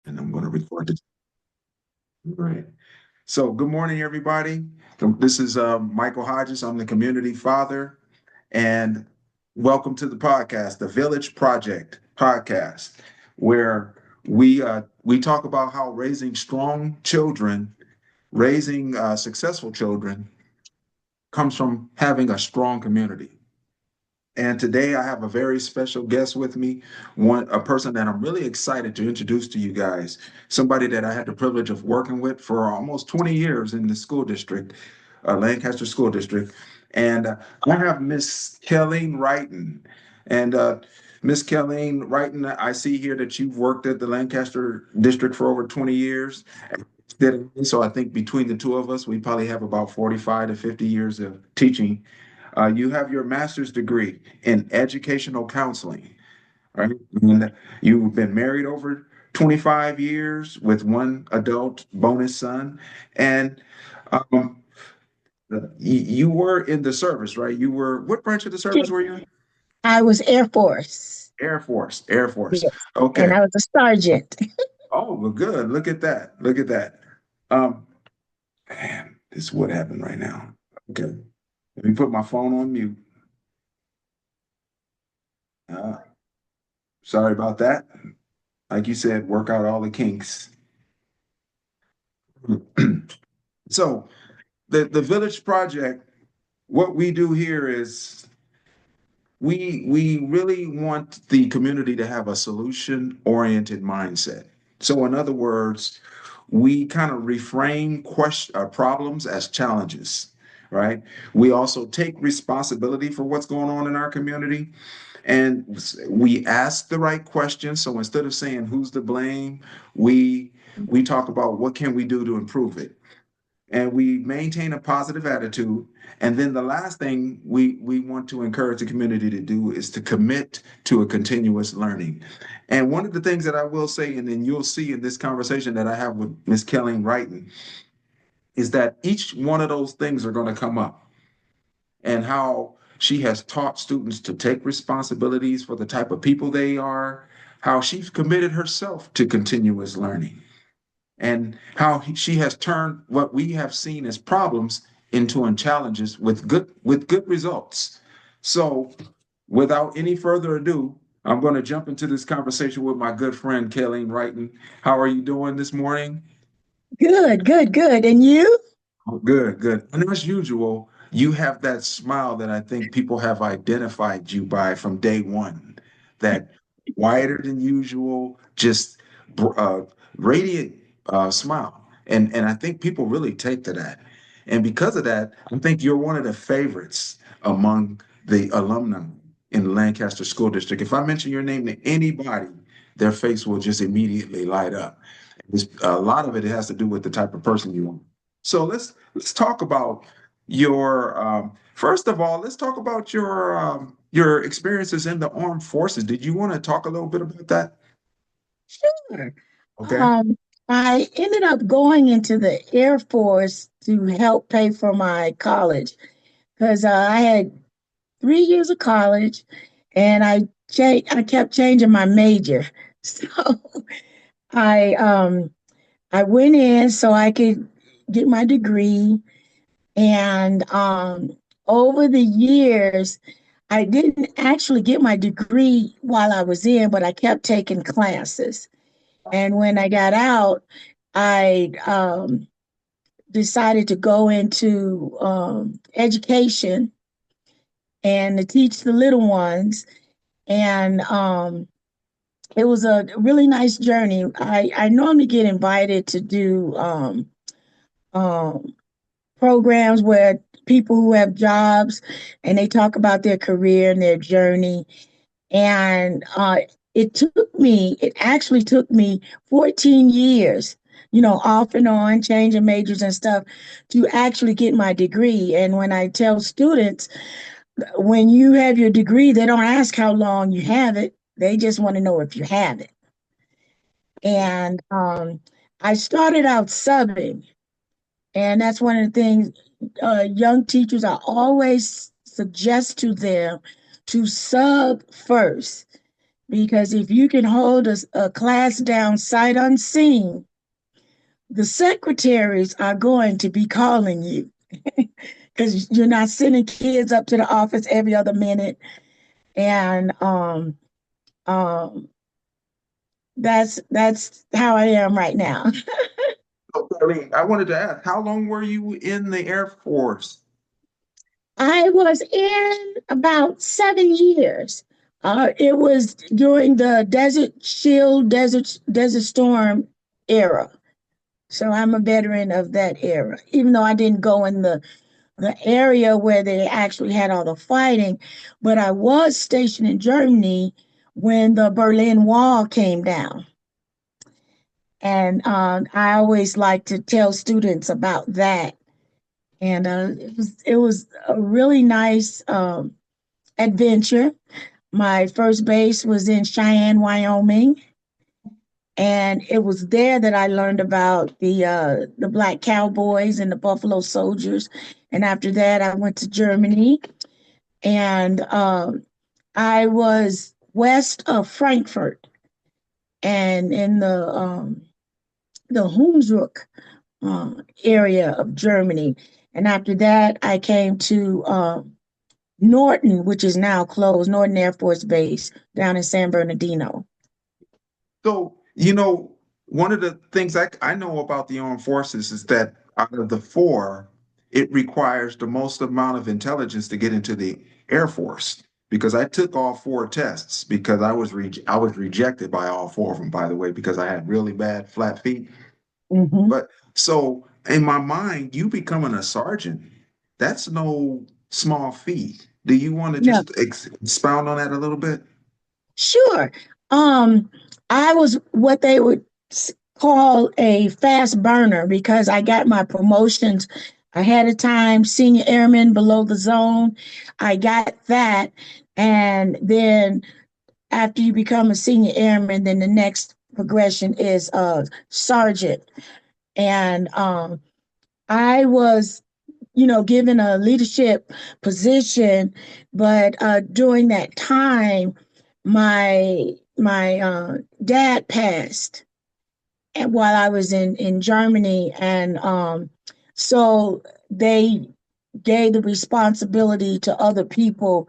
And I'm going to record it. All right. So, good morning, everybody. This is Michael Hodges. I'm the community father, and welcome to the podcast, the Village Project podcast, where we talk about how raising strong children, raising successful children, comes from having a strong community. And today I have a very special guest with me, a person that I'm really excited to introduce to you guys, somebody that I had the privilege of working with for almost 20 years in the school district, Lancaster School District. And I have Miss Keleen Wrighten. And Miss Keleen Wrighten, I see here that you've worked at the Lancaster District for over 20 years. So I think between the two of us, we probably have about 45 to 50 years of teaching. You have your master's degree in educational counseling, right? And you've been married over 25 years with one adult bonus son. And um, you were in the service, right? What branch of the service were you in? I was Air Force. Air Force, Air Force. Yes. And Okay. I was a sergeant. Oh, well, good. Look at that. Look at that. Um, Man, this is what happened right now. Okay. Let me put my phone on mute. Uh, Sorry about that. Like you said, work out all the kinks. So the Village Project, what we do here is we really want the community to have a solution-oriented mindset. So in other words, we kind of reframe problems as challenges, right? We also take responsibility for what's going on in our community, and we ask the right questions. So instead of saying who's to blame, we talk about what can we do to improve it, and we maintain a positive attitude. And then the last thing we want to encourage the community to do is to commit to a continuous learning. And one of the things that I will say, and then you'll see in this conversation that I have with Ms. Keleen Wrighten, is that each one of those things are going to come up, and how she has taught students to take responsibilities for the type of people they are, how she's committed herself to continuous learning, and how she has turned what we have seen as problems into challenges with good results. So, without any further ado, I'm going to jump into this conversation with my good friend Keleen Wrighten. How are you doing this morning? Good, good, good. And you? Oh, good, good. And as usual, you have that smile that I think people have identified you by from day one. That quieter than usual, just uh, radiant smile. And I think people really take to that. And because of that, I think you're one of the favorites among the alumni in the Lancaster School District. If I mention your name to anybody, their face will just immediately light up. A lot of it has to do with the type of person you are. So let's talk about your first of all, let's talk about your experiences in the armed forces. Did you want to talk a little bit about that? Sure. Okay. Um, I ended up going into the Air Force to help pay for my college because I had 3 years of college and I kept changing my major. So I um I went in so I could get my degree. And over the years, I didn't actually get my degree while I was in, but I kept taking classes. And when I got out, I decided to go into education and to teach the little ones. And it was a really nice journey. I normally get invited to do um, programs where people who have jobs and they talk about their career and their journey. And it actually took me 14 years, off and on, changing majors and stuff to actually get my degree. And when I tell students, when you have your degree, they don't ask how long you have it. They just want to know if you have it. And I started out subbing. And that's one of the things young teachers, I always suggest to them to sub first because if you can hold a class down sight unseen, the secretaries are going to be calling you because you're not sending kids up to the office every other minute. And um, that's how I am right now. So, Darlene, I wanted to ask, how long were you in the Air Force? I was in about 7 years. It was during the Desert Shield, Desert Storm era. So I'm a veteran of that era, even though I didn't go in the area where they actually had all the fighting, but I was stationed in Germany when the Berlin Wall came down. And I always like to tell students about that. And it was a really nice adventure. My first base was in Cheyenne, Wyoming, and it was there that I learned about the Black Cowboys and the Buffalo Soldiers. And after that, I went to Germany, and I was west of Frankfurt and in the Hunsrück area of Germany. And after that, I came to Norton, which is now closed, Norton Air Force Base down in San Bernardino. So, one of the things I know about the armed forces is that out of the four, it requires the most amount of intelligence to get into the Air Force. Because I took all four tests because I was rejected by all four of them, by the way, because I had really bad flat feet. Hmm. But so in my mind, you becoming a sergeant, that's no small feat. Do you want to No, just expound on that a little bit? sure. Um, I was what they would call a fast burner because I got my promotions ahead of time, senior airman below the zone. I got that. And then after you become a senior airman, then the next progression is sergeant. And I was, given a leadership position, but during that time, my dad passed and while I was in Germany, and so they gave the responsibility to other people,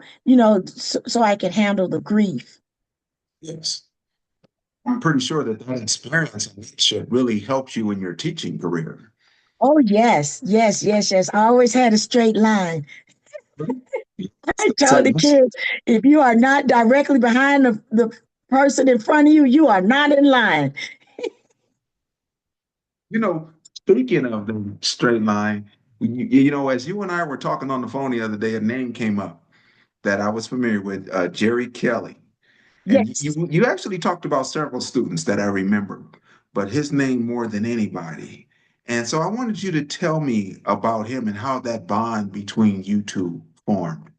so I could handle the grief. Yes. I'm pretty sure that that experience should really help you in your teaching career. Oh yes, yes, yes, yes. I always had a straight line. I So, told the kids, if you are not directly behind the person in front of you, you are not in line. speaking of the straight line, as you and I were talking on the phone the other day, a name came up that I was familiar with, Jerry Kelly. And Yes. you actually talked about several students that I remember, but his name more than anybody. And so I wanted you to tell me about him and how that bond between you two formed.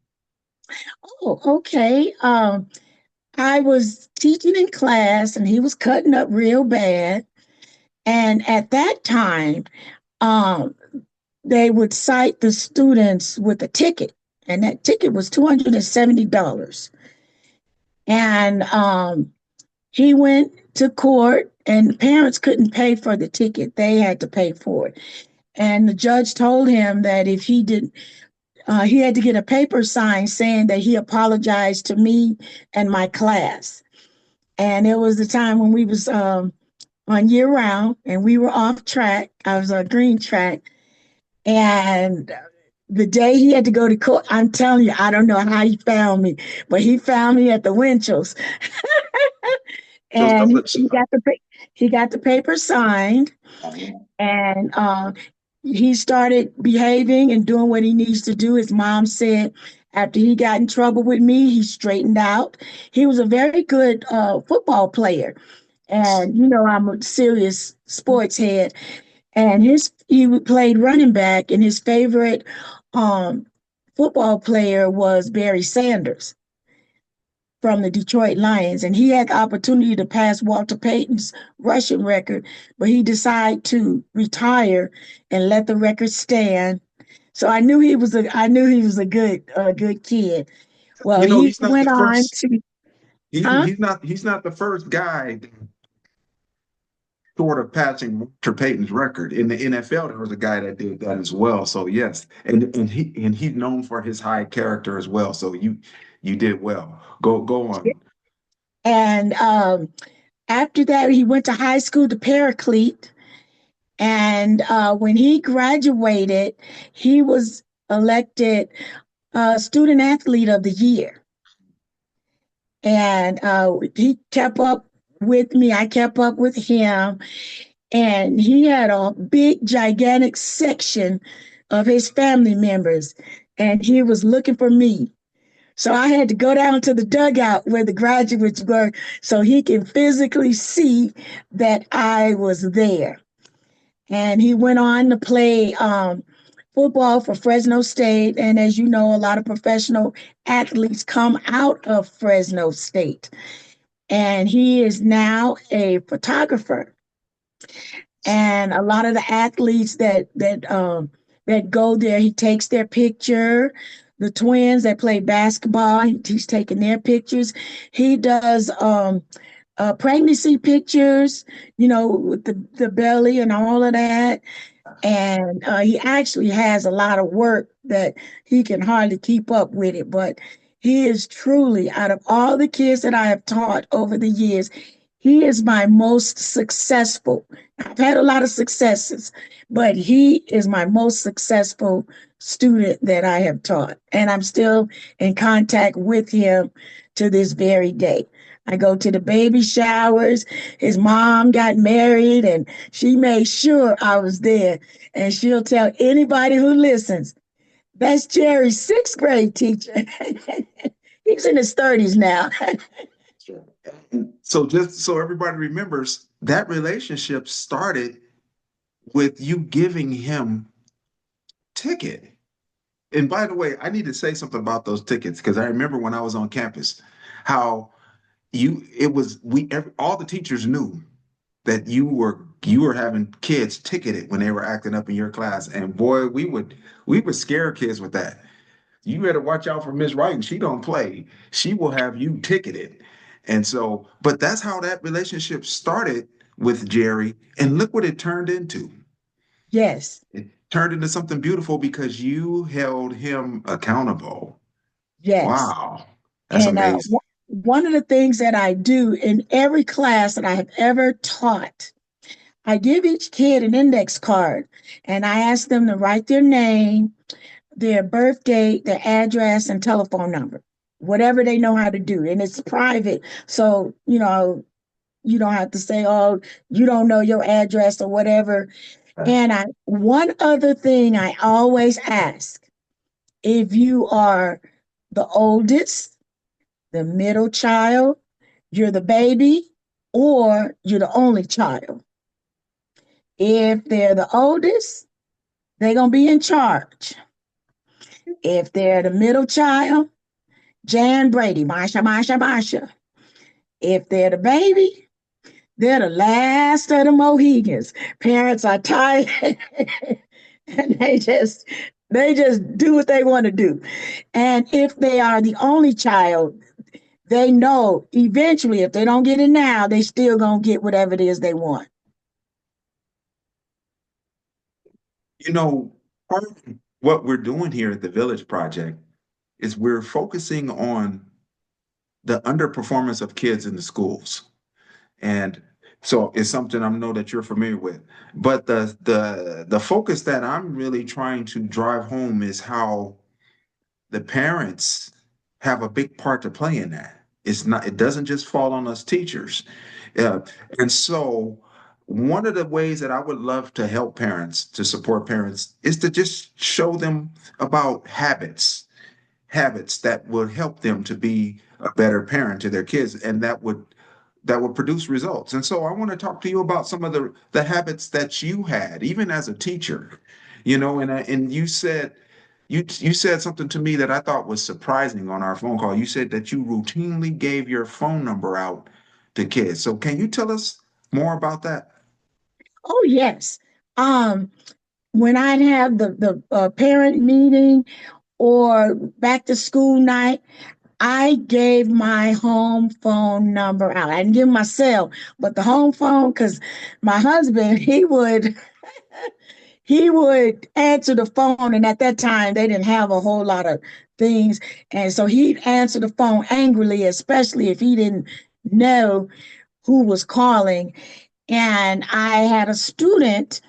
Oh, okay. I was teaching in class and he was cutting up real bad. And at that time, um, they would cite the students with a ticket, and that ticket was $270. And he went to court, and the parents couldn't pay for the ticket; they had to pay for it. And the judge told him that if he did, he had to get a paper signed saying that he apologized to me and my class. And it was the time when we was on year round, and we were off track. I was on green track, and the day he had to go to court, I'm telling you, I don't know how he found me, but he found me at the Winchell's, Just and double check. he got the paper signed, and he started behaving and doing what he needs to do. His mom said after he got in trouble with me, he straightened out. He was a very good football player, and I'm a serious sports head. And he played running back, and his favorite um, football player was Barry Sanders from the Detroit Lions, and he had the opportunity to pass Walter Payton's rushing record, but he decided to retire and let the record stand. So I knew he was a good kid. Well, he He's not the went on first. to Huh? He's not the first guy short of passing Walter Payton's record. In the NFL, there was a guy that did that as well. So yes, and he's known for his high character as well. So you did well. Go on. And after that, he went to high school to Paraclete. And when he graduated, he was elected Student Athlete of the Year. And he kept up with me. I kept up with him. And he had a big, gigantic section of his family members. And he was looking for me. So I had to go down to the dugout where the graduates were so he can physically see that I was there. And he went on to play football for Fresno State. And as you know, a lot of professional athletes come out of Fresno State. And he is now a photographer. And a lot of the athletes that go there, he takes their picture. The twins that play basketball, he's taking their pictures. He does pregnancy pictures, with the belly and all of that. And he actually has a lot of work that he can hardly keep up with it. But he is truly, out of all the kids that I have taught over the years, he is my most successful. I've had a lot of successes, but he is my most successful student that I have taught. And I'm still in contact with him to this very day. I go to the baby showers. His mom got married and she made sure I was there. And she'll tell anybody who listens, that's Jerry's sixth grade teacher. He's in his 30s now. So just so everybody remembers, that relationship started with you giving him ticket. And by the way, I need to say something about those tickets because I remember when I was on campus, how all the teachers knew that you were having kids ticketed when they were acting up in your class. And boy, we would scare kids with that. You better watch out for Miss Wrighten. She don't play. She will have you ticketed. And so, but that's how that relationship started with Jerry. And look what it turned into. Yes, It turned into something beautiful because you held him accountable. yes. Wow. That's And amazing. one of the things that I do in every class that I have ever taught, I give each kid an index card and I ask them to write their name, their birth date, their address, and telephone number, whatever they know how to do. And it's private. So, you don't have to say, oh, you don't know your address or whatever. And one other thing I always ask, if you are the oldest, the middle child, you're the baby, or you're the only child. If they're the oldest, they're going to be in charge. If they're the middle child, Jan Brady, Marsha, Marsha, Marsha. If they're the baby, they're the last of the Mohegans. Parents are tired and they just do what they want to do. And if they are the only child, they know eventually if they don't get it now, they still gonna get whatever it is they want. You know, part of what we're doing here at the Village Project is we're focusing on the underperformance of kids in the schools. And so it's something I know that you're familiar with. But the focus that I'm really trying to drive home is how the parents have a big part to play in that. It doesn't just fall on us teachers. Uh, and so one of the ways that I would love to help parents, to support parents, is to just show them about habits that would help them to be a better parent to their kids, and that would produce results. And so I want to talk to you about some of the habits that you had, even as a teacher, and you said something to me that I thought was surprising on our phone call. You said that you routinely gave your phone number out to kids. So can you tell us more about that? Oh yes. Um, when I'd have the parent meeting or back to school night, I gave my home phone number out. I didn't give my cell, but the home phone, because my husband, he would answer the phone, and at that time they didn't have a whole lot of things, and so he'd answer the phone angrily, especially if he didn't know who was calling. And I had a student.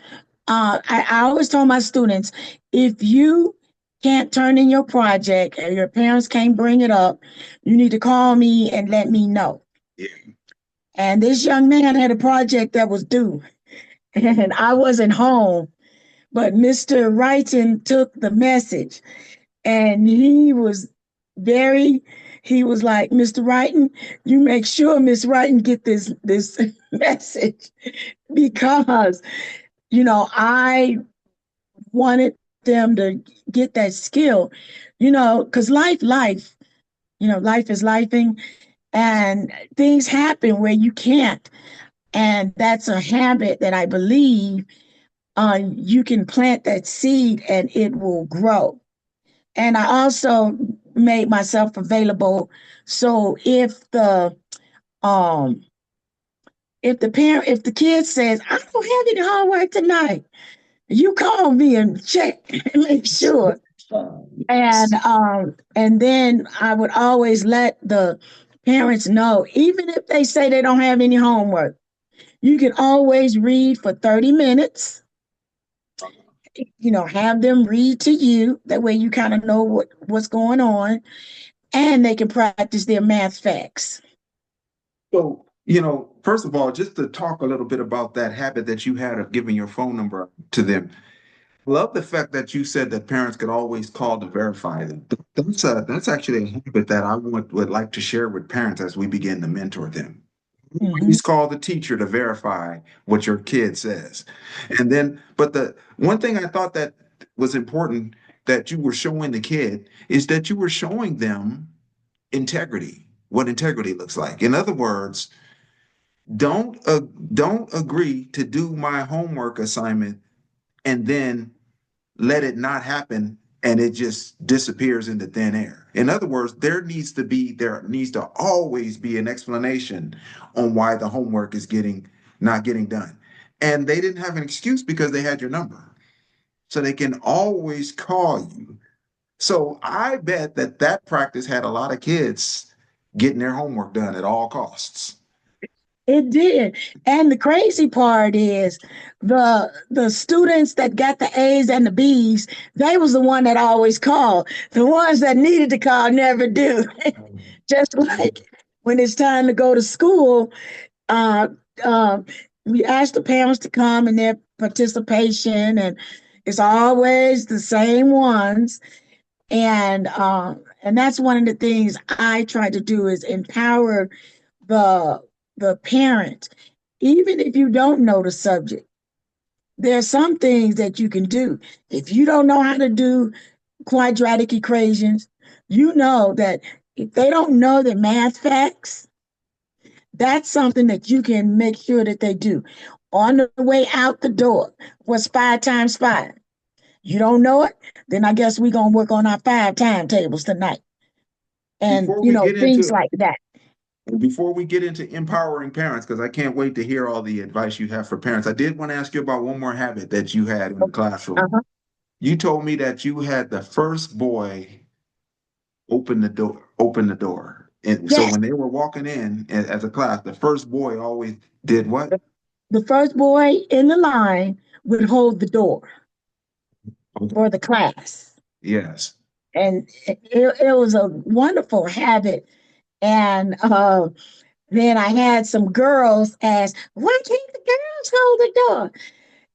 I always told my students, if you can't turn in your project or your parents can't bring it up, you need to call me and let me know. Yeah. And this young man had a project that was due, and I wasn't home. But Mr. Wrighton took the message, and very, he was like, Mr. Wrighton, you make sure Miss Wrighton get this message, because I wanted them to get that skill, because life is lifing, and things happen where you can't. And that's a habit that I believe you can plant that seed and it will grow. And I also made myself available. So um if the kid says, I don't have any homework tonight, you call me and check and make sure. And then I would always let the parents know, even if they say they don't have any homework, you can always read for 30 minutes, have them read to you. That way you kind of know what's going on, and they can practice their math facts. So, first of all, just to talk a little bit about that habit that you had of giving your phone number to them. Love the fact that you said that parents could always call to verify them. That's actually a habit that would like to share with parents as we begin to mentor them. Mhm. Please call the teacher to verify what your kid says. And then, but the one thing I thought that was important that you were showing the kid is that you were showing them integrity, what integrity looks like. In other words, don't uh, don't agree to do my homework assignment and then let it not happen and it just disappears into thin air. In other words, there needs to always be an explanation on why the homework is getting not getting done. And they didn't have an excuse because they had your number. So they can always call you. So I bet that that practice had a lot of kids getting their homework done at all costs. It did. And the crazy part is the students that got the A's and the B's, they was the one that always called. The ones that needed to call never do. Just like when it's time to go to school, uh, uh, we ask the parents to come and their participation, and it's always the same ones. And that's one of the things I try to do is empower the the parent. Even if you don't know the subject, there are some things that you can do. If you don't know how to do quadratic equations, you know that if they don't know the math facts, that's something that you can make sure that they do. On the way out the door, what's 5 times 5? You don't know it? Then I guess we're going to work on our 5 timetables tonight. And, Before we get things into like that. Before we get into empowering parents, because I can't wait to hear all the advice you have for parents, I did want to ask you about one more habit that you had in the classroom. Uh-huh. You told me that you had the first boy open the door. And so Yes. when they were walking in as a class, the first boy always did what? The first boy in the line would hold the door Okay. for the class. Yes. And it was a wonderful habit. And then I had some girls ask, why can't the girls hold the door?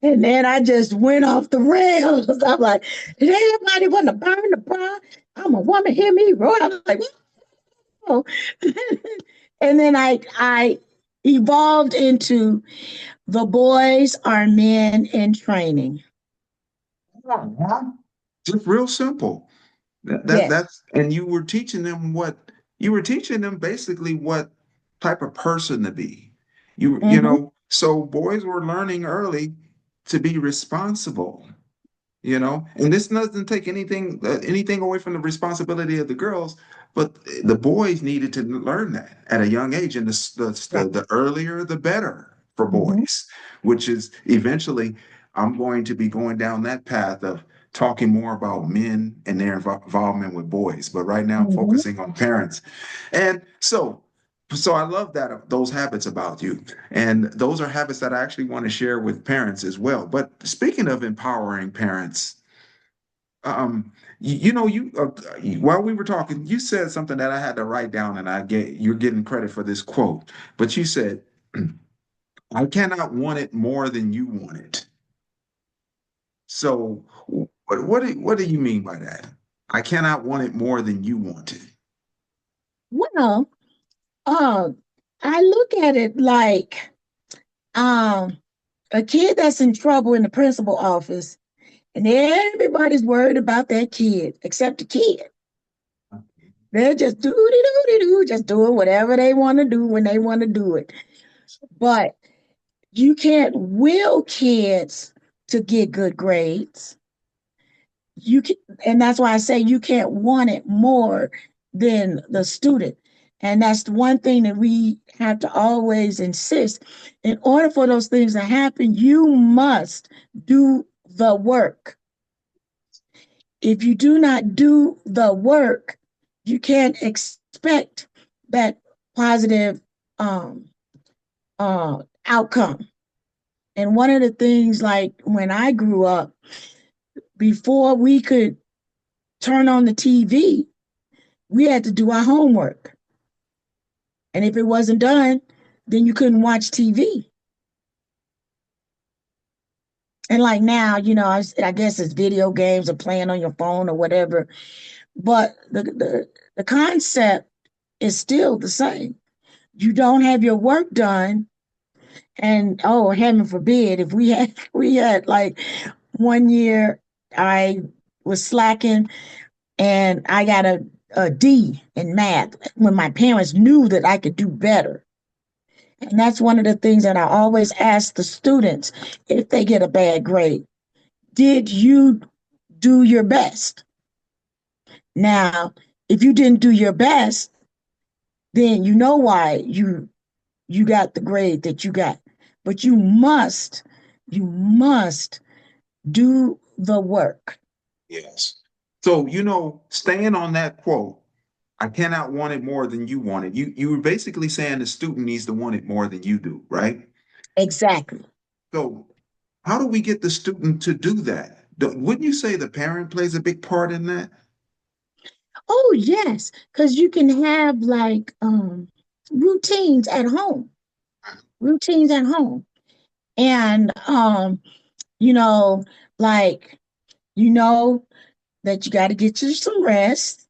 And then I just went off the rails. I'm like, did everybody want to burn the bra? I'm a woman, hear me roar. I'm like, whoa. And then I evolved into the boys are men in training. Uh-huh. Just real simple. Yes. That's and you were teaching them basically what type of person to be. Mm-hmm. So boys were learning early to be responsible, and this doesn't take anything away from the responsibility of the girls, But the boys needed to learn that at a young age, and Right. the earlier the better for Hmm. boys, which is eventually I'm going to be going down that path of talking more about men and their involvement with boys. But right now I'm Hmm. focusing on parents. And so I love that those habits about you. And those are habits that I actually want to share with parents as well. But speaking of empowering parents, while we were talking, you said something that I had to write down, and you're getting credit for this quote. But you said, "I cannot want it more than you want it." So, what do you mean by that? I cannot want it more than you want it. Well, uh, I look at it like um, a kid that's in trouble in the principal office, and everybody's worried about that kid except the kid. They're just do do do just doing whatever they want to do when they want to do it. But you can't will kids to get good grades. You can, and that's why I say you can't want it more than the student. And that's the one thing that we have to always insist. In order for those things to happen, you must do the work. If you do not do the work, you can't expect that positive um, outcome. And one of the things, like when I grew up, before we could turn on the TV, we had to do our homework. And if it wasn't done, then you couldn't watch TV. And like now, I guess it's video games or playing on your phone or whatever. But the concept is still the same. You don't have your work done, and oh, heaven forbid, if we had like one year I was slacking and I got a D in math when my parents knew that I could do better. And that's one of the things that I always ask the students if they get a bad grade. Did you do your best? Now, if you didn't do your best, then you know why you got the grade that you got. But you must do the work. Yes. So, staying on that quote, I cannot want it more than you want it. You were basically saying the student needs to want it more than you do, right? Exactly. So, how do we get the student to do that? Wouldn't you say the parent plays a big part in that? Oh yes, because you can have like routines at home. Routines at home. And you know, like you know that you got to get you some rest.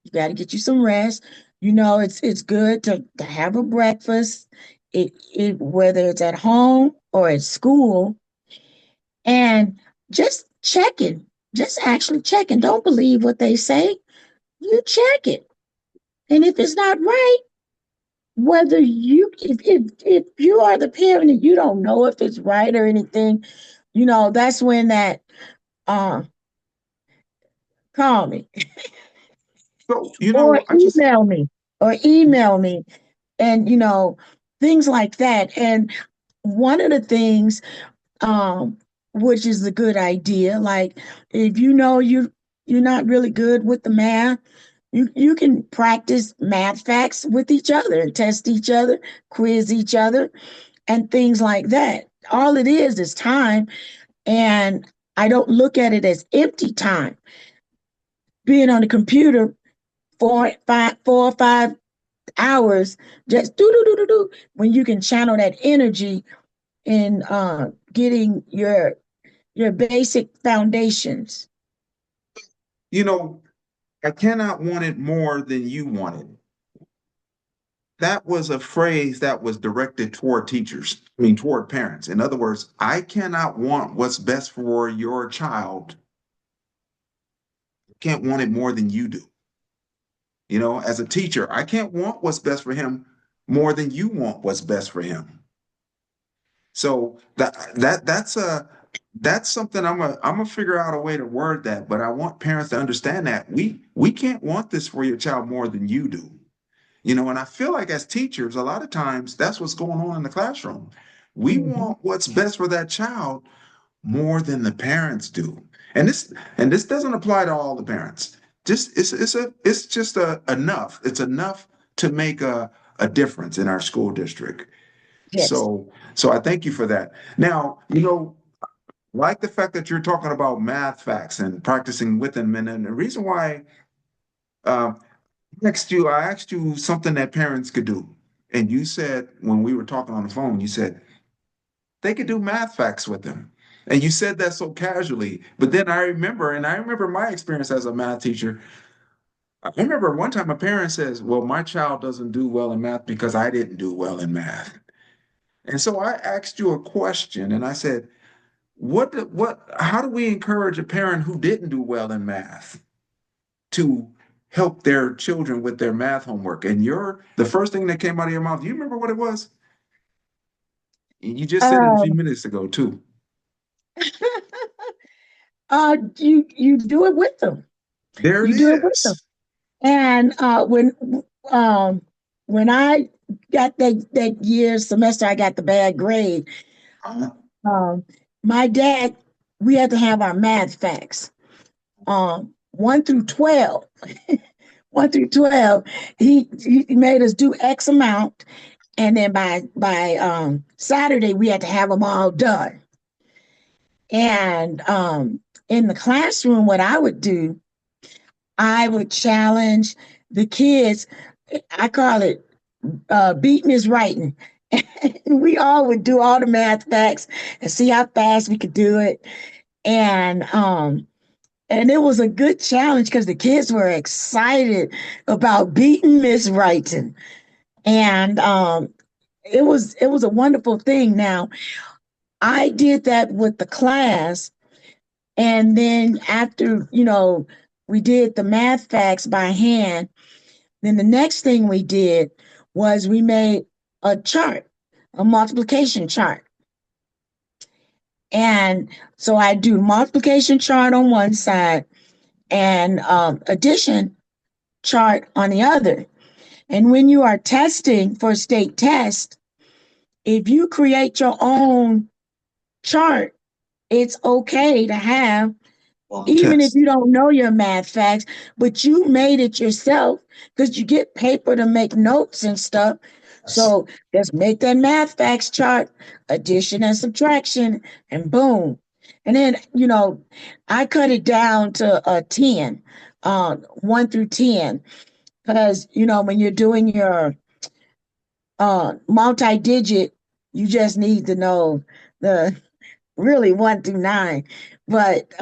You got to get you some rest. It's good to have a breakfast. It whether it's at home or at school, and just checking, just actually checking. Don't believe what they say. You check it, and if it's not right, whether you if you are the parent and you don't know if it's right or anything, that's when that uh call me So, or I just, email me and things like that. And one of the things um which is a good idea, like if you're not really good with the math, you can practice math facts with each other, test each other, quiz each other, and things like that. All it is time, and I don't look at it as empty time. Being on the computer 4 or 5 hours, just do do do do do, when you can channel that energy in getting your basic foundations. you know, I cannot want it more than you want it. That was a phrase that was directed toward teachers, I mean, toward parents. In other words, I cannot want what's best for your child. I can't want it more than you do. As a teacher, I can't want what's best for him more than you want what's best for him. So that's something I'm gonna figure out a way to word that, but I want parents to understand that we can't want this for your child more than you do. And I feel like as teachers, a lot of times that's what's going on in the classroom. We Mhm. want what's best for that child more than the parents do. And this doesn't apply to all the parents. Just it's just enough. It's enough to make a difference in our school district. Yes. So I thank you for that. Now, like the fact that you're talking about math facts and practicing with them, and the reason why um, I asked you something that parents could do. And you said when we were talking on the phone, you said they could do math facts with them. And you said that so casually. But then I remember my experience as a math teacher. I remember one time a parent says, well, my child doesn't do well in math because I didn't do well in math. And so I asked you a question and I said, how do we encourage a parent who didn't do well in math to help their children with their math homework? And the first thing that came out of your mouth, do you remember what it was? You just said it a few Um, minutes ago, too. you do it with them. There it You do it with them. is. And um when I got that year semester, I got the bad grade. Uh, Um, my dad, we had to have our math facts. 1 through 12. 1 through 12, he made us do X amount, and then by Saturday we had to have them all done. And in the classroom, what I would do, I would challenge the kids. I call it beat Miss Wrighten. We all would do all the math facts and see how fast we could do it. And it was a good challenge because the kids were excited about beating Miss Wrighton. And it was a wonderful thing. Now, I did that with the class, and then after, we did the math facts by hand, then the next thing we did was we made a chart, a multiplication chart. And so I do multiplication chart on one side and addition chart on the other. And when you are testing for state test, if you create your own chart, it's okay to have, on the even if test. you don't know your math facts, but you made it yourself because you get paper to make notes and stuff. Yes. So just make that math facts chart, addition and subtraction, and boom. And then, I cut it down to a 10, 1 through 10, because, when you're doing your multi-digit, you just need to know the really 1 through 9. But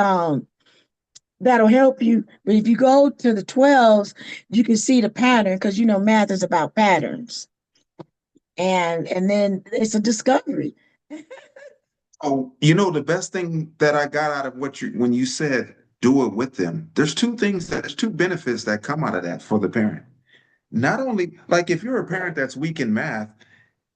that'll help you. But if you go to the 12s, you can see the pattern because math is about patterns. And then it's a discovery. Oh, the best thing that I got out of when you said do it with them, there's two benefits that come out of that for the parent. Not only, like if you're a parent that's weak in math,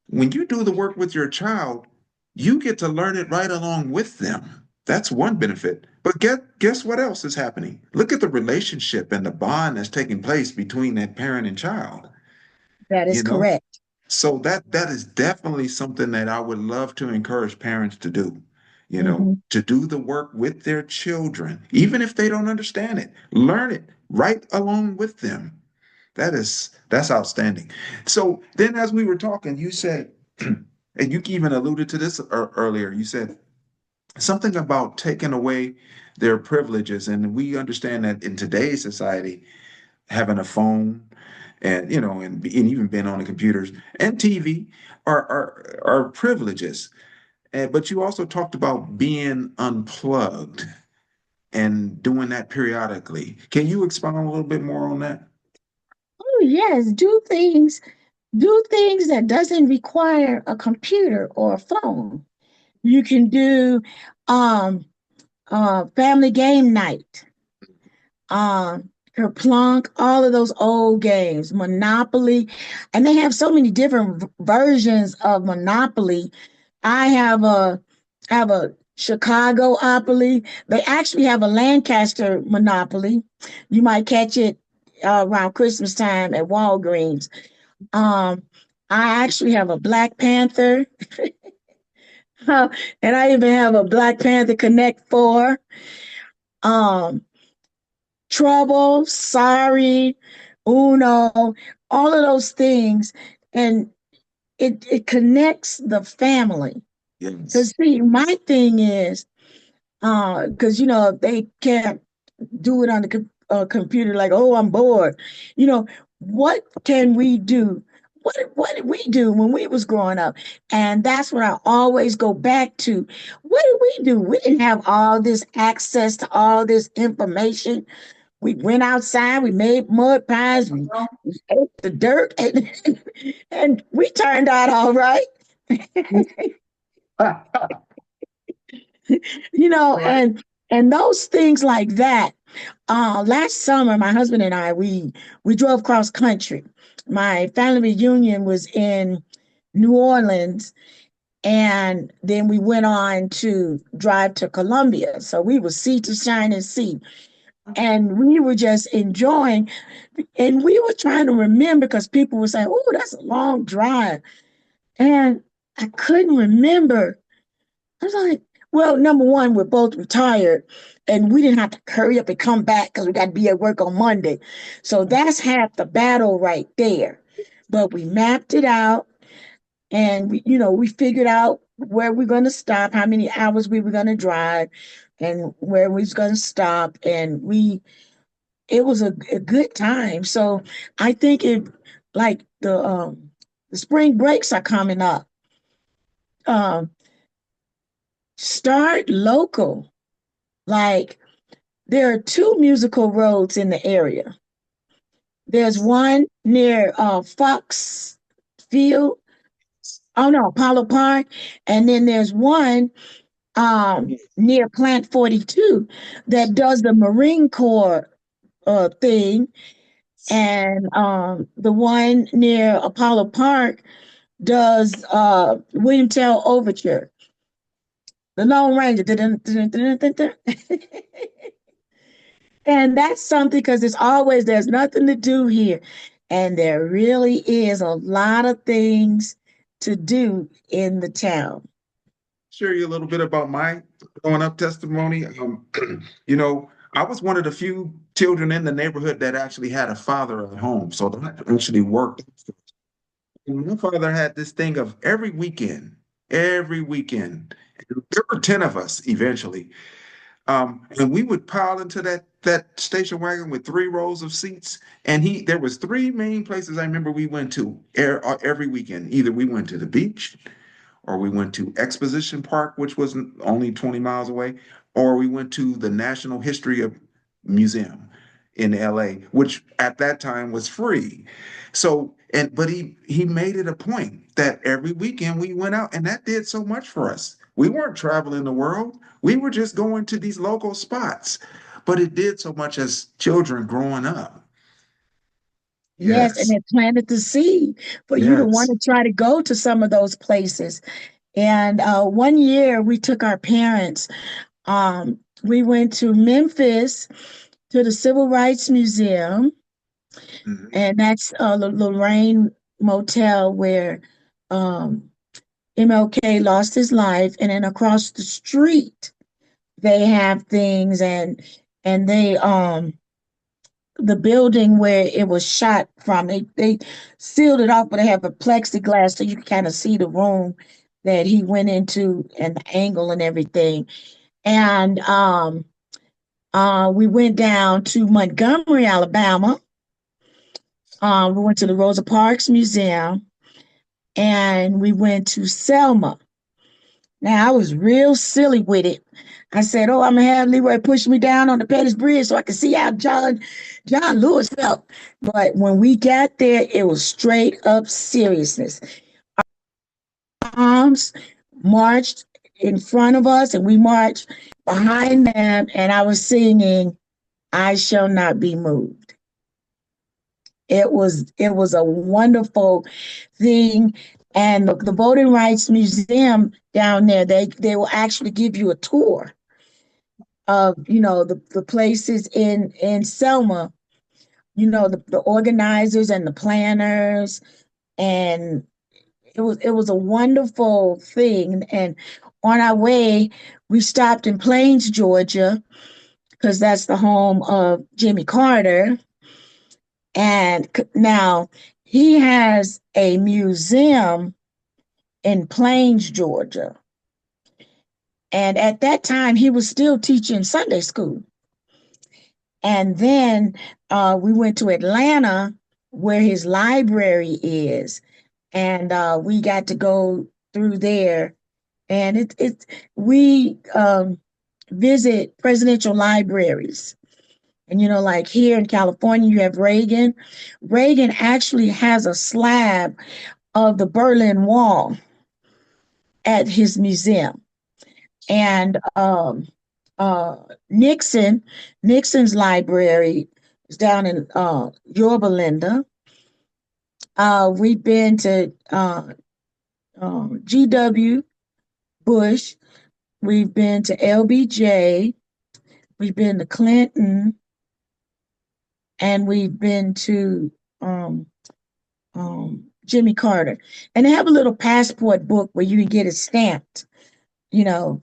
when you do the work with your child, you get to learn it right along with them. That's one benefit. But guess what else is happening? Look at the relationship and the bond that's taking place between that parent and child, That is you know? correct. So that is definitely something that I would love to encourage parents to do, Hmm. to do the work with their children, even if they don't understand it. Learn it right along with them. That's outstanding. So then as we were talking, you said, and you even alluded to this earlier, you said something about taking away their privileges. And we understand that in today's society, having a phone and even being on the computers and TV are privileges. But you also talked about being unplugged and doing that periodically. Can you expound a little bit more on that? Oh yes, do things that doesn't require a computer or a phone. You can do um family game night, Kerplunk, all of those old games, Monopoly, and they have so many different versions of Monopoly. I have a Chicagoopoly. They actually have a Lancaster monopoly. You might catch it around Christmas time at Walgreens. Um, I actually have a Black Panther, and I even have a Black Panther Connect 4. Um, Trouble, Sorry, Uno, all of those things. And it connects the family. Yes. Because see, my thing is, because they can't do it on the computer like, oh, I'm bored. You know, what can we do? What did we do when we was growing up? And that's what I always go back to. What did we do? We didn't have all this access to all this information. We went outside, we made mud pies, we ate the dirt, and we turned out all right. Right. And those things like that. Last summer, my husband and I we drove cross country. My family reunion was in New Orleans, and then we went on to drive to Columbia. So we were sea to shining sea, and we were just enjoying. And we were trying to remember because people were saying, "Oh, that's a long drive," and I couldn't remember. I was like, well, number one, we're both retired and we didn't have to hurry up and come back because we got to be at work on Monday. So that's half the battle right there. But we mapped it out and we figured out where we're going to stop, how many hours we were going to drive and where we was going to stop. And it was a good time. So I think like the spring breaks are coming up. Um, Start local. Like there are two musical roads in the area. There's one near Fox Field, oh no, Apollo Park, and then there's one near Plant 42 that does the Marine Corps thing, and the one near Apollo Park does William Tell Overture, the Lone Ranger. And that's something because there's nothing to do here. And there really is a lot of things to do in the town. Share you a little bit about my growing up testimony. I was one of the few children in the neighborhood that actually had a father at home. So that actually worked. And my father had this thing of every weekend, there were 10 of us eventually. And we would pile into that station wagon with three rows of seats. And there was three main places I remember we went to every weekend. Either we went to the beach, or we went to Exposition Park, which was only 20 miles away, or we went to the National History of Museum in LA, which at that time was free. So, but he made it a point that every weekend we went out, and that did so much for us. We weren't traveling the world. We were just going to these local spots, but it did so much as children growing up. Yes, and Yes, it planted the seed for you to want yes. to try to go to some of those places. And one year we took our parents. We went to Memphis to the Civil Rights Museum, Mhm. and that's the Lorraine Motel where um, MLK lost his life. And then across the street, they have things, and they the building where it was shot from. They sealed it off, but they have a plexiglass so you can kind of see the room that he went into and the angle and everything. And we went down to Montgomery, Alabama. We went to the Rosa Parks Museum, and we went to Selma. Now I was real silly with it. I said, "Oh, I'm gonna have Leroy push me down on the Pettis Bridge so I can see how John Lewis felt." But when we got there, it was straight up seriousness. Arms marched in front of us, and we marched behind them, and I was singing, "I shall not be moved." It was a wonderful thing, And the Voting Rights Museum down there, they will actually give you a tour of, the places in Selma, the organizers and the planners. And it was a wonderful thing. And on our way, we stopped in Plains, Georgia, because that's the home of Jimmy Carter. And now he has a museum in Plains, Georgia. And at that time, he was still teaching Sunday school. And then we went to Atlanta, where his library is, and we got to go through there. And we visit presidential libraries. And like here in California, you have Reagan. Reagan actually has a slab of the Berlin Wall at his museum. And Nixon's library is down in Yorba Linda. We've been to G.W. Bush. We've been to LBJ. We've been to Clinton. And we've been to Jimmy Carter. And they have a little passport book where you can get it stamped, you know.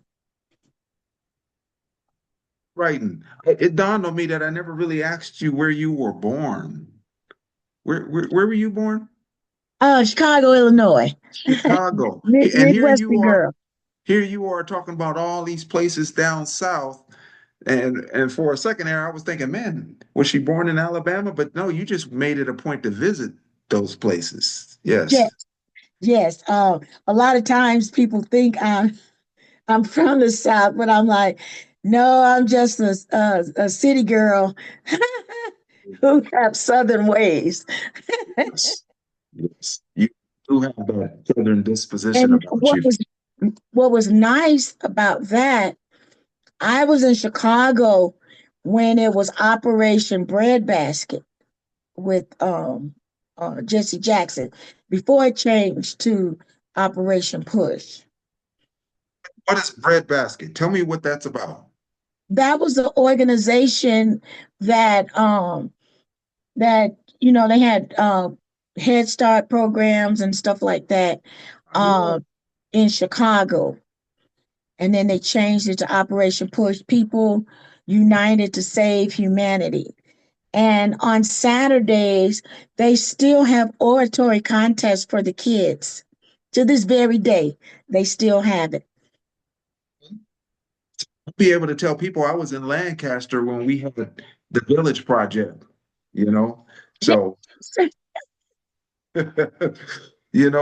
Wrighten. It dawned on me that I never really asked you where you were born. Where were you born? Chicago, Illinois. Chicago. And Midwestern girl. here you are talking about all these places down south. And for a second there, I was thinking, man, was she born in Alabama? But no, you just made it a point to visit those places. Yes, Yes. yes. A lot of times people think I'm from the South, but I'm like, no, I'm just a city girl who have Southern ways. Yes. Yes. You do have that southern disposition And about what you. was what was nice about that, I was in Chicago when it was Operation Breadbasket with Jesse Jackson before it changed to Operation Push. What is Breadbasket? Tell me what that's about. That was the organization that they had Head Start programs and stuff like that Oh, uh, in Chicago, and then they changed it to Operation Push. People united to save humanity. And on Saturdays, they still have oratory contests for the kids. To this very day, they still have it. I'll be able to tell people I was in Lancaster when we had the Village Project, you know. So, Yes.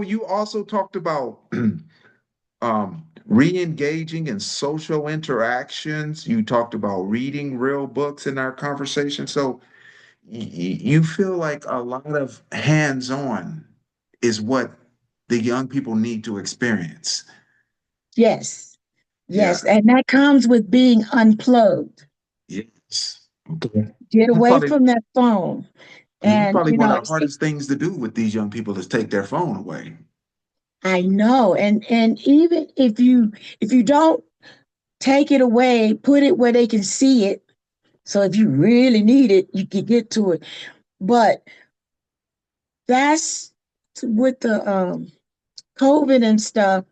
you also talked about re-engaging in social interactions. You talked about reading real books in our conversation. So you feel like a lot of hands-on is what the young people need to experience. Yes. Yeah. Yes. And that comes with being unplugged. Yes. Okay. Get That's away probably from that phone. that's And, probably one of the hardest things to do with these young people is take their phone away. I know. And even if you don't take it away, put it where they can see it. So if you really need it, you can get to it. But that's with the COVID and stuff,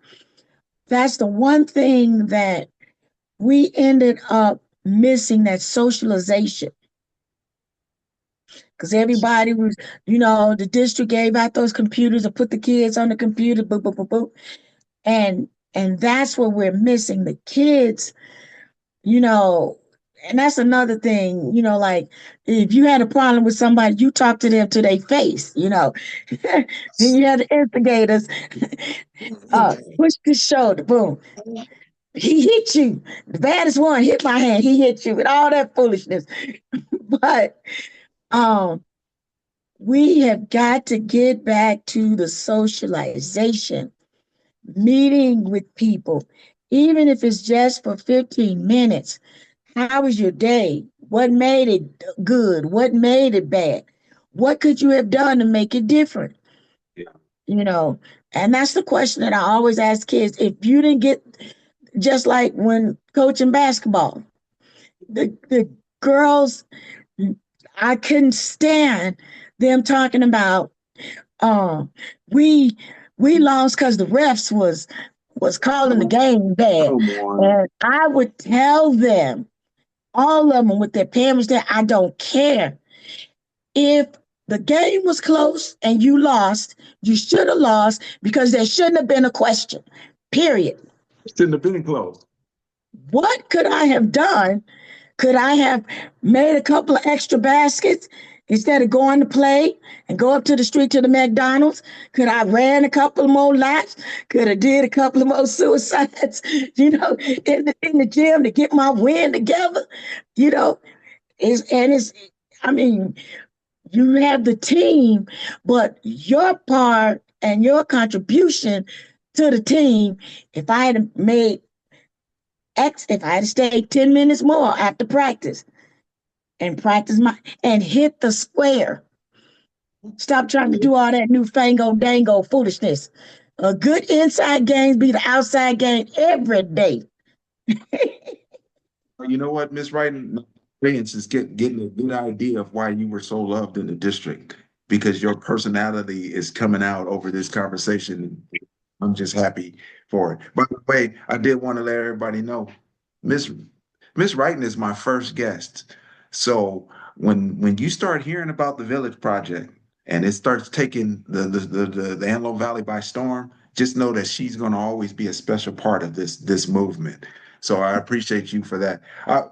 that's the one thing that we ended up missing, that socialization. Because everybody was, the district gave out those computers to put the kids on the computer, boop, boop, boop, boop. And that's what we're missing. The kids, you know, and that's another thing, like if you had a problem with somebody, you talk to them to their face. Then you had the instigators, push the shoulder, boom. He hit you. The baddest one hit my hand. He hit you with all that foolishness. But um, we have got to get back to the socialization, meeting with people, even if it's just for 15 minutes. How was your day? What made it good? What made it bad? What could you have done to make it different? Yeah. you know. And that's the question that I always ask kids. If you didn't get, just like when coaching basketball, the girls, I couldn't stand them talking about, uh, we we lost because the refs was calling the game bad. Come on. And I would tell them, all of them with their parents there, I don't care. If the game was close and you lost, you should have lost because there shouldn't have been a question. Period. Shouldn't have been close. What could I have done? Could I have made a couple of extra baskets instead of going to play and go up to the street to the McDonald's? Could I ran a couple of more laps? Could I did a couple of more suicides, in the gym to get my win together? You know, it's I mean, you have the team, but your part and your contribution to the team, if I had made if I had stayed 10 minutes more after practice and practice and hit the square. Stop trying to do all that new fango dango foolishness. A good inside game be the outside game every day. You know what, Miss Wrighton? Experience is getting a good idea of why you were so loved in the district because your personality is coming out over this conversation. I'm just happy for it. By the way, I did want to let everybody know, Miss Miss Wrighton is my first guest. So when you start hearing about the Village Project and it starts taking the Antelope Valley by storm, just know that she's going to always be a special part of this movement. So I appreciate you for that.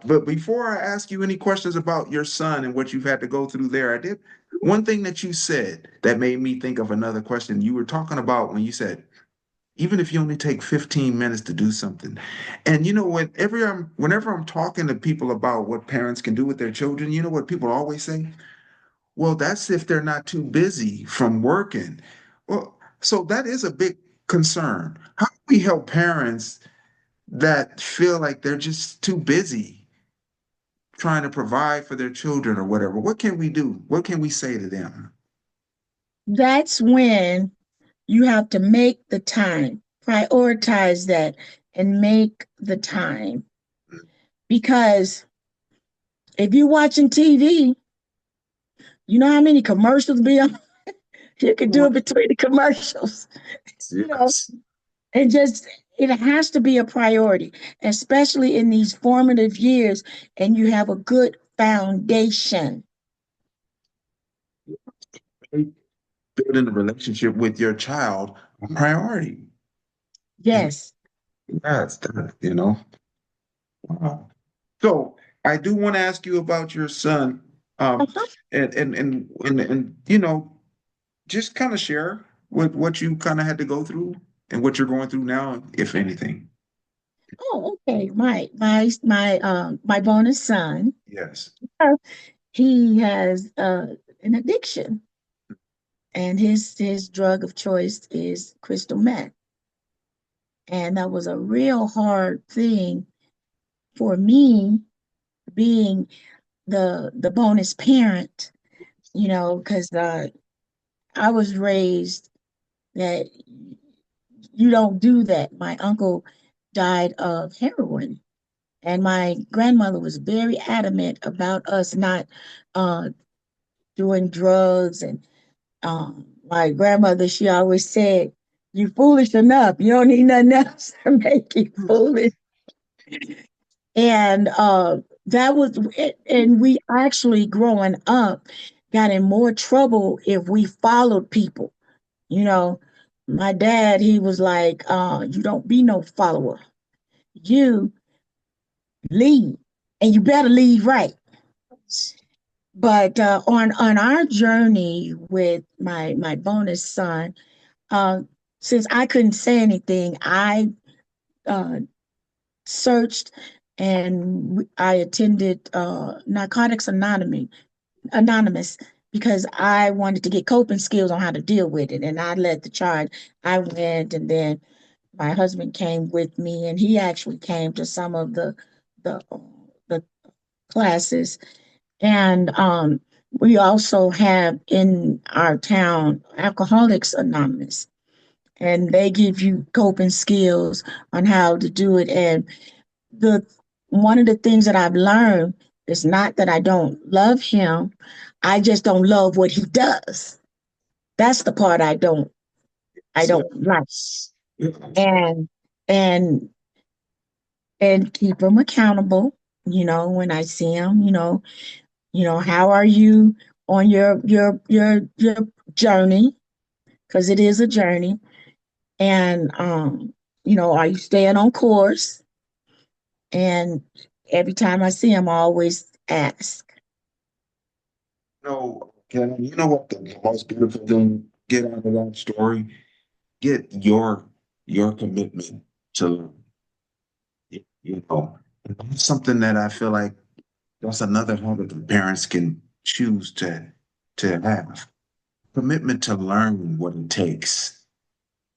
But before I ask you any questions about your son and what you've had to go through there, I did one thing that you said that made me think of another question. You were talking about when you said even if you only take 15 minutes to do something. And you know, whenever I'm talking to people about what parents can do with their children, you know what people always say? Well, that's if they're not too busy from working. Well, so that is a big concern. How do we help parents that feel like they're just too busy trying to provide for their children or whatever? What can we do? What can we say to them? That's when you have to make the time, prioritize that, and make the time. Because if you're watching TV, you know how many commercials be on? You can do it between the commercials, you know, Yes. and just it has to be a priority, especially in these formative years, and you have a good foundation. Building a relationship with your child a priority. Yes. Yes, wow. So I do want to ask you about your son, Uh-huh. and just kind of share what you kind of had to go through and what you're going through now, if anything. Oh, okay. My bonus son, Yes. he has an addiction, and his drug of choice is crystal meth. And that was a real hard thing for me, being the bonus parent, because I was raised that you don't do that. My uncle died of heroin, and my grandmother was very adamant about us not uh, doing drugs. And my grandmother, she always said, "You foolish enough. You don't need nothing else to make you foolish." And that was it. And we actually, growing up, got in more trouble if we followed people. You know, my dad, he was like, "You don't be no follower. You lead, and you better lead right." But on our journey with my bonus son, uh, since I couldn't say anything, I uh, searched, and I attended Narcotics Anonymous, because I wanted to get coping skills on how to deal with it. And I led the charge. I went, and then my husband came with me, and he actually came to some of the the classes. And we also have in our town Alcoholics Anonymous. and they give you coping skills on how to do it. And the one of the things that I've learned is not that I don't love him, I just don't love what he does. That's the part I So, don't like. yeah. And and and keep him accountable, when I see him, how are you on your journey? Because it is a journey. And are you staying on course? And every time I see him, I always ask. No, Kevin, you know what the most beautiful thing get out of that story? Get your commitment to and that's something that I feel like that's another habit that parents can choose to have. Commitment to learn what it takes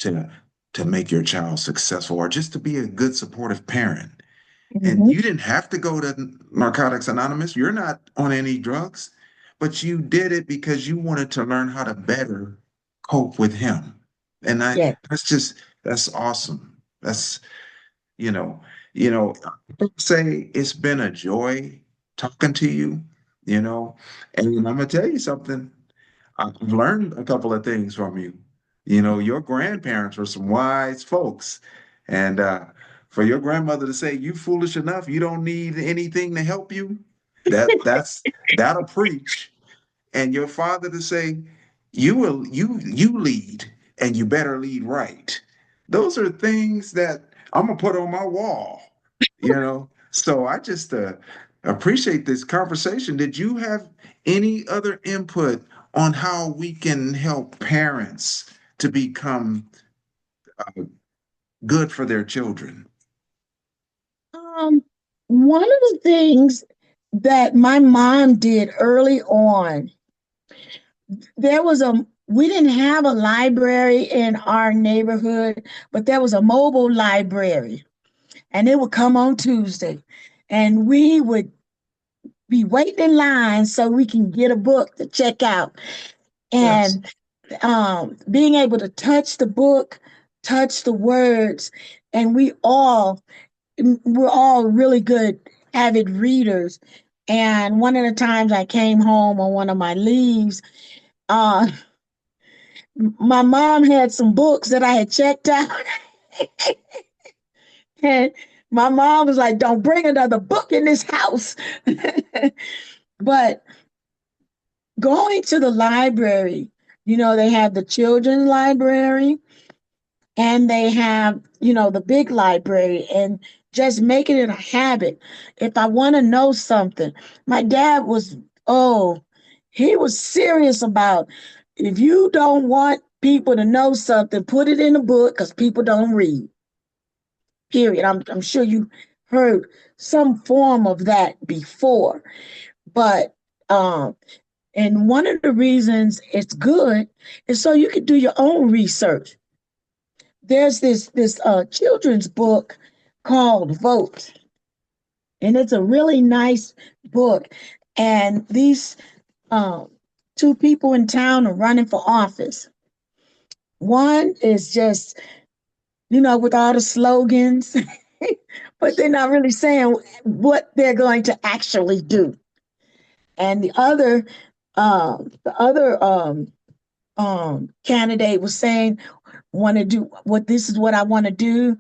to to make your child successful or just to be a good supportive parent. And Mhm. you didn't have to go to Narcotics Anonymous. You're not on any drugs, but you did it because you wanted to learn how to better cope with him. And Yes. that's awesome. That's, you know, I would say it's been a joy talking to you, you know, and I'm gonna tell you something. I've learned a couple of things from you. Your grandparents were some wise folks. And for your grandmother to say, you foolish enough, you don't need anything to help you, that'll preach. And your father to say, you lead and you better lead right. Those are things that I'm gonna put on my wall. So I just appreciate this conversation. Did you have any other input on how we can help parents to become good for their children? Um, One of the things that my mom did early on, we didn't have a library in our neighborhood, but there was a mobile library, and it would come on Tuesday, and we would be waiting in line so we can get a book to check out. Yes. And being able to touch the book, touch the words, and we're all really good avid readers. And one of the times I came home on one of my leaves, uh, my mom had some books that I had checked out. And my mom was like, "Don't bring another book in this house." But going to the library, they have the children's library and they have, the big library, and just making it a habit. If I want to know something, my dad oh, he was serious about, if you don't want people to know something, put it in a book because people don't read. Period. I'm sure you heard some form of that before, but and one of the reasons it's good is so you can do your own research. There's this children's book called Vote, and it's a really nice book. And these um, two people in town are running for office. One is just, with all the slogans, but they're not really saying what they're going to actually do. And the other candidate was saying, want to do what this is what I want to do.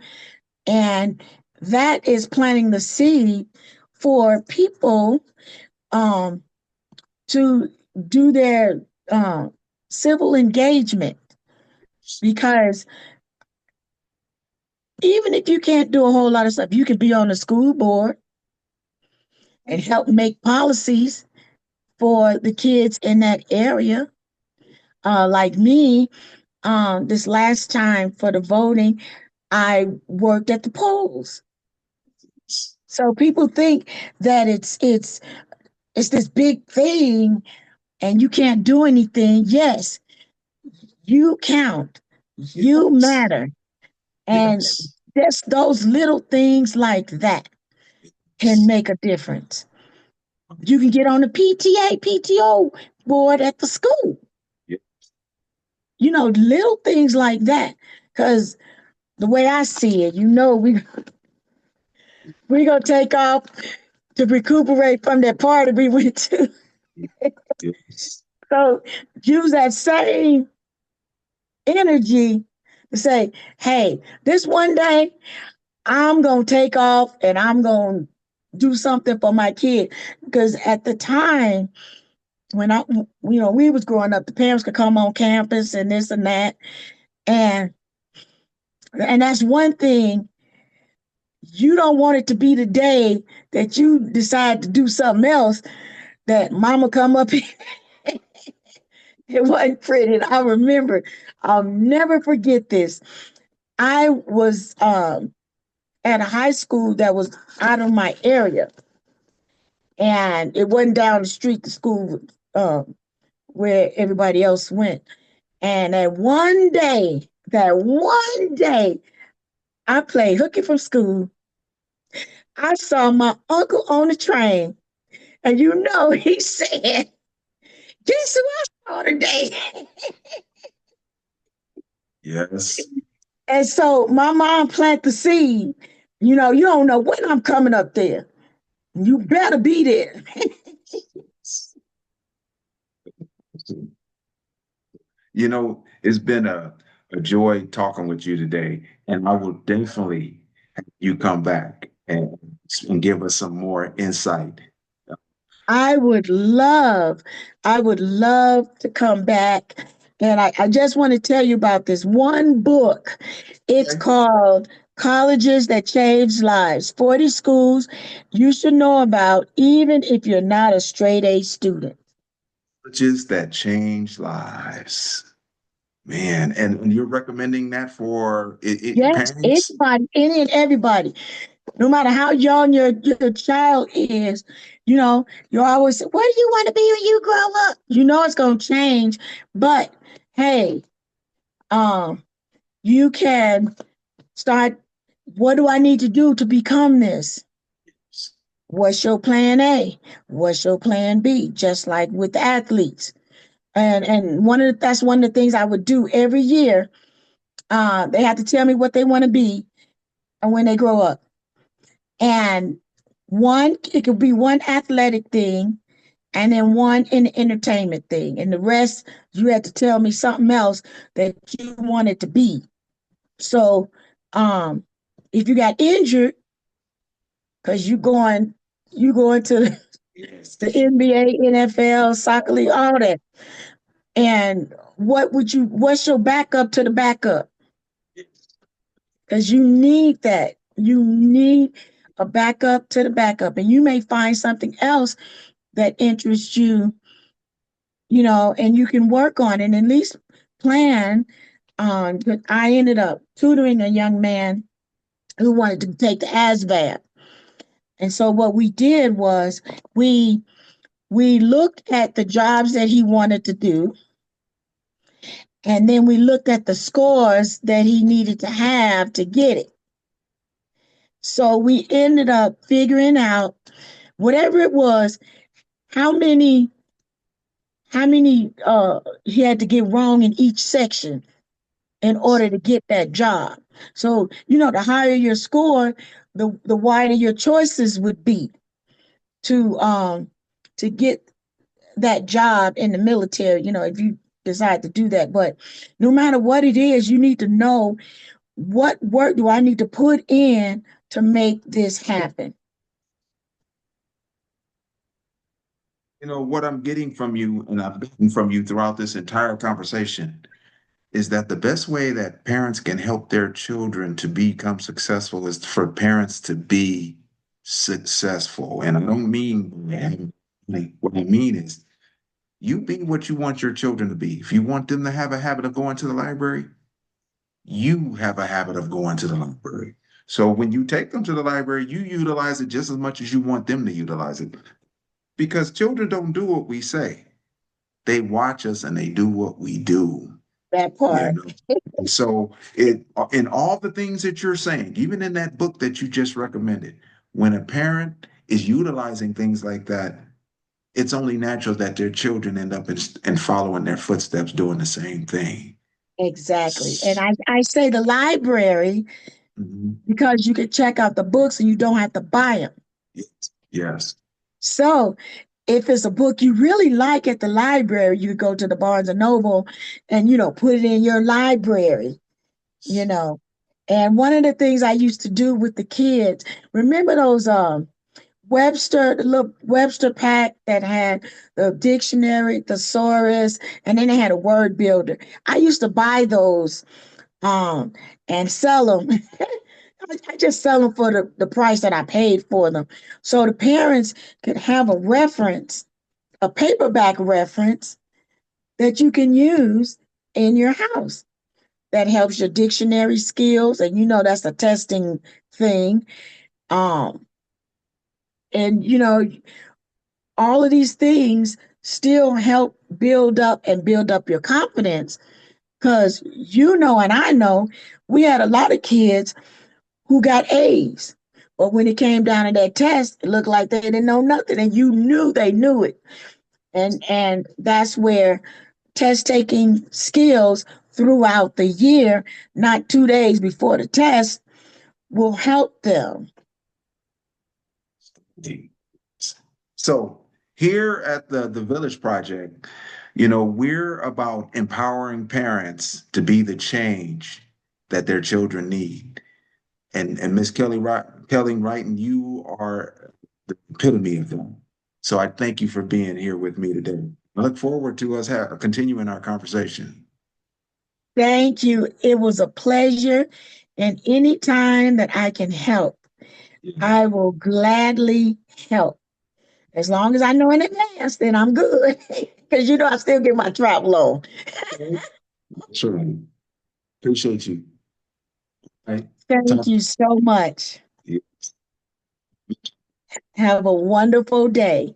And that is planting the seed for people um, to do their uh, civil engagement. Because even if you can't do a whole lot of stuff, you could be on the school board and help make policies for the kids in that area. Like me, this last time for the voting, I worked at the polls. So people think that it's this big thing and you can't do anything. Yes, you count, you Yes. matter. And Yes. just those little things like that can make a difference. You can get on the PTO board at the school. Yeah. Little things like that Because the way I see it, we gonna take off to recuperate from that party we went to. Yes. So use that same energy to say, hey, this one day I'm gonna take off and I'm gonna do something for my kid. Because at the time when we was growing up, the parents could come on campus and this and that. And that's one thing. You don't want it to be the day that you decide to do something else that mama come up. It wasn't pretty. And I remember, I'll never forget this. I was at a high school that was out of my area, and it wasn't down the street, the school where everybody else went. And that one day, I played hooky from school. I saw my uncle on the train, and he said, guess who I saw today? Yes. And so my mom planted the seed. You don't know when I'm coming up there. You better be there. It's been a joy talking with you today, and I will definitely have you come back and give us some more insight. I would love, I would love to come back. And I just want to tell you about this one book. It's Okay. called Colleges That Change Lives, 40 schools you should know about, even if you're not a straight A student. Colleges that change lives. Man, and you're recommending that for Yes, parents? anybody, any and everybody, no matter how young your child is, you always say, what do you want to be when you grow up? It's going to change. But hey, um, you can start. What do I need to do to become this? What's your plan A? What's your plan B? Just like with athletes. And that's one of the things I would do every year. They have to tell me what they want to be and when they grow up. And it could be one athletic thing and then one in the entertainment thing. And the rest, you had to tell me something else that you wanted to be. So um, if you got injured, because you going to Yes. the NBA, NFL, soccer league, all that. And what's your backup to the backup? Because you need that. You need a backup to the backup. And you may find something else that interests you, and you can work on it and at least plan on. But I ended up tutoring a young man who wanted to take the ASVAB. And so what we did was we looked at the jobs that he wanted to do, and then we looked at the scores that he needed to have to get it. So we ended up figuring out whatever it was, how many he had to get wrong in each section in order to get that job. So, the higher your score, the wider your choices would be to get that job in the military, if you decide to do that. But no matter what it is, you need to know what work do I need to put in to make this happen. What I'm getting from you, and I've gotten from you throughout this entire conversation, is that the best way that parents can help their children to become successful is for parents to be successful. And I don't mean, like, what I mean is you be what you want your children to be. If you want them to have a habit of going to the library, you have a habit of going to the library. So when you take them to the library, you utilize it just as much as you want them to utilize it. Because children don't do what we say. They watch us and they do what we do. That You part. know. And so in all the things that you're saying, even in that book that you just recommended, when a parent is utilizing things like that, it's only natural that their children end up in following their footsteps doing the same thing. Exactly. And I say the library Mhm. because you can check out the books and you don't have to buy them. Yes. So if it's a book you really like at the library, you could go to the Barnes and Noble and, put it in your library, you know. And one of the things I used to do with the kids, remember those the little Webster pack that had the dictionary, thesaurus, and then they had a word builder. I used to buy those and sell them. I just sell them for the price that I paid for them. So the parents could have a reference, a paperback reference that you can use in your house. That helps your dictionary skills, and that's a testing thing. Um, and all of these things still help build up your confidence because and I know we had a lot of kids who got A's. But when it came down to that test, it looked like they didn't know nothing, and you knew they knew it. And that's where test taking skills throughout the year, not 2 days before the test, will help them. So here at the Village Project, we're about empowering parents to be the change that their children need. And Miss Keleen Wrighten, you are the epitome of that. So I thank you for being here with me today. I look forward to us continuing our conversation. Thank you. It was a pleasure. And any time that I can help, I will gladly help. As long as I know in advance, then I'm good. Because I still get my travel on. Sure. Appreciate you. Right. Thank Talk. you so much. Yeah. Have a wonderful day.